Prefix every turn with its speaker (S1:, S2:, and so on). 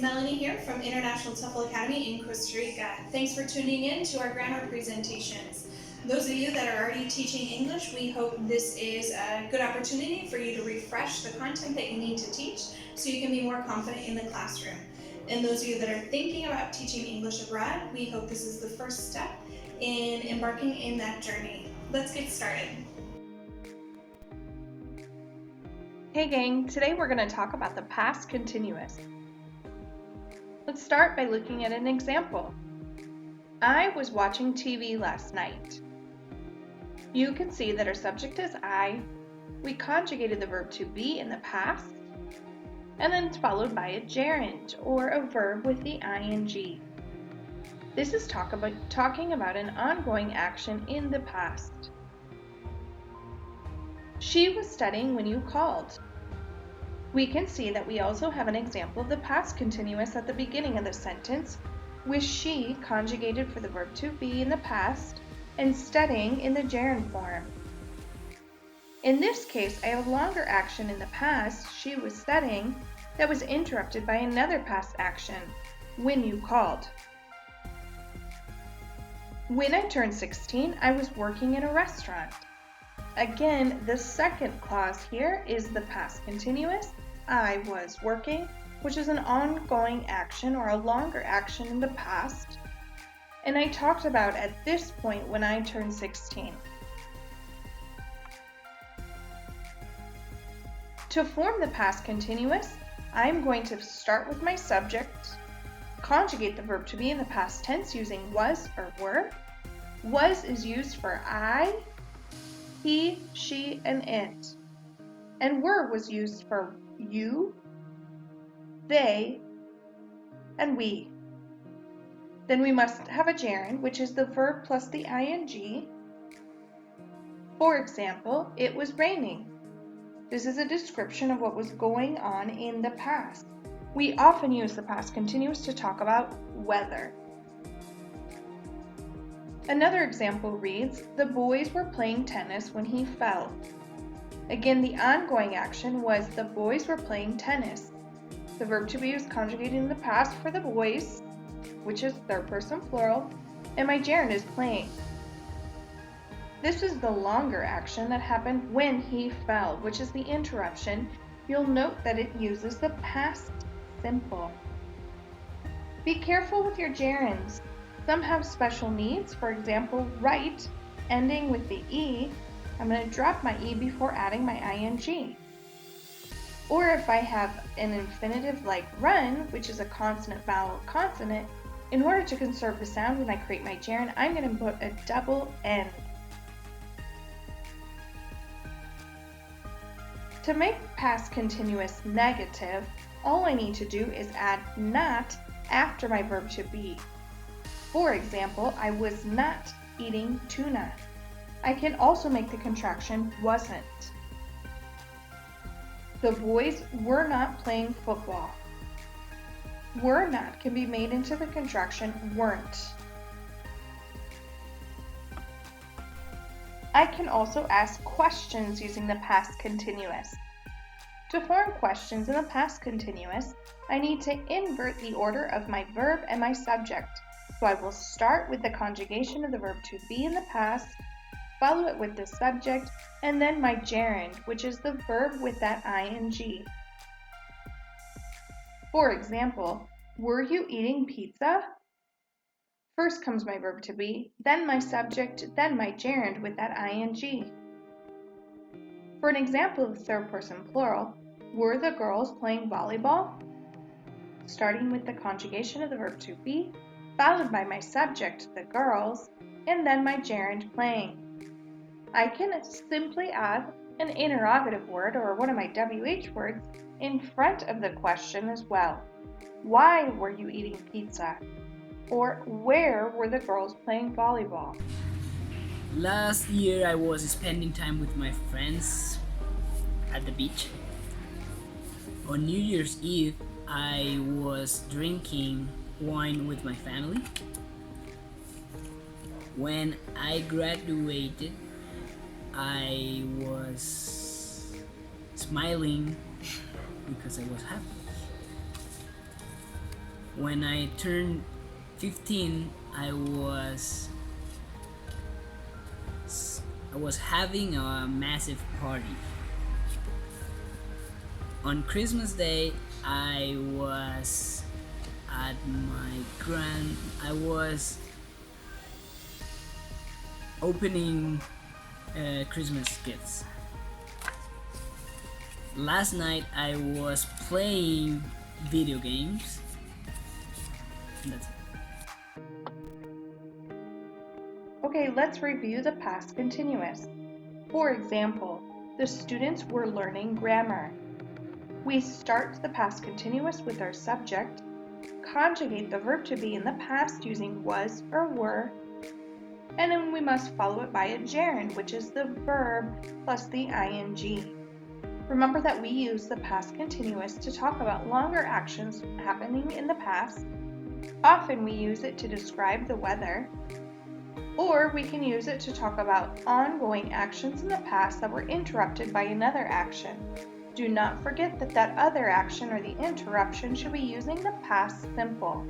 S1: Melanie here from International TEFL Academy in Costa Rica. Thanks for tuning in to our grammar presentations. Those of you that are already teaching English, we hope this is a good opportunity for you to refresh the content that you need to teach so you can be more confident in the classroom. And those of you that are thinking about teaching English abroad, we hope this is the first step in embarking in that journey. Let's get started.
S2: Hey gang, today we're going to talk about the past continuous. Let's start by looking at an example. I was watching TV last night. You can see that our subject is I. We conjugated the verb to be in the past, and then it's followed by a gerund, or a verb with the ing. This is talking about an ongoing action in the past. She was studying when you called. We can see that we also have an example of the past continuous at the beginning of the sentence, with she conjugated for the verb to be in the past and studying in the gerund form. In this case, I have a longer action in the past, she was studying, that was interrupted by another past action, when you called. When I turned 16, I was working in a restaurant. Again, the second clause here is the past continuous, I was working, which is an ongoing action or a longer action in the past. And I talked about at this point when I turned 16. To form the past continuous, I'm going to start with my subject, conjugate the verb to be in the past tense using was or were. Was is used for I, he, she, and it. And were was used for you, they, and we. Then we must have a gerund, which is the verb plus the ing. For example, it was raining. This is a description of what was going on in the past. We often use the past continuous to talk about weather. Another example reads, the boys were playing tennis when he fell. Again, the ongoing action was the boys were playing tennis. The verb to be was conjugated in the past for the boys, which is third person plural, and my gerund is playing. This is the longer action that happened when he fell, which is the interruption. You'll note that it uses the past simple. Be careful with your gerunds. Some have special needs, for example, write, ending with the E. I'm going to drop my E before adding my ing. Or if I have an infinitive like run, which is a consonant vowel consonant, in order to conserve the sound when I create my gerund, I'm going to put a double N. To make past continuous negative, all I need to do is add not after my verb to be. For example, I was not eating tuna. I can also make the contraction wasn't. The boys were not playing football. Were not can be made into the contraction weren't. I can also ask questions using the past continuous. To form questions in the past continuous, I need to invert the order of my verb and my subject. So I will start with the conjugation of the verb to be in the past, follow it with the subject, and then my gerund, which is the verb with that ing. For example, were you eating pizza? First comes my verb to be, then my subject, then my gerund with that ing. For an example of third person plural, were the girls playing volleyball? Starting with the conjugation of the verb to be, followed by my subject, the girls, and then my gerund playing. I can simply add an interrogative word or one of my WH words in front of the question as well. Why were you eating pizza? Or where were the girls playing volleyball?
S3: Last year I was spending time with my friends at the beach. On New Year's Eve, I was drinking wine with my family. When I graduated, I was smiling because I was happy. When I turned 15, I was having a massive party. On Christmas Day, I was opening Christmas gifts. Last night I was playing video games. That's it.
S2: Okay, let's review the past continuous. For example, the students were learning grammar. We start the past continuous with our subject, conjugate the verb to be in the past using was or were, and then we must follow it by a gerund, which is the verb plus the ing. Remember that we use the past continuous to talk about longer actions happening in the past. Often we use it to describe the weather, or we can use it to talk about ongoing actions in the past that were interrupted by another action. Do not forget that other action or the interruption should be using the past simple.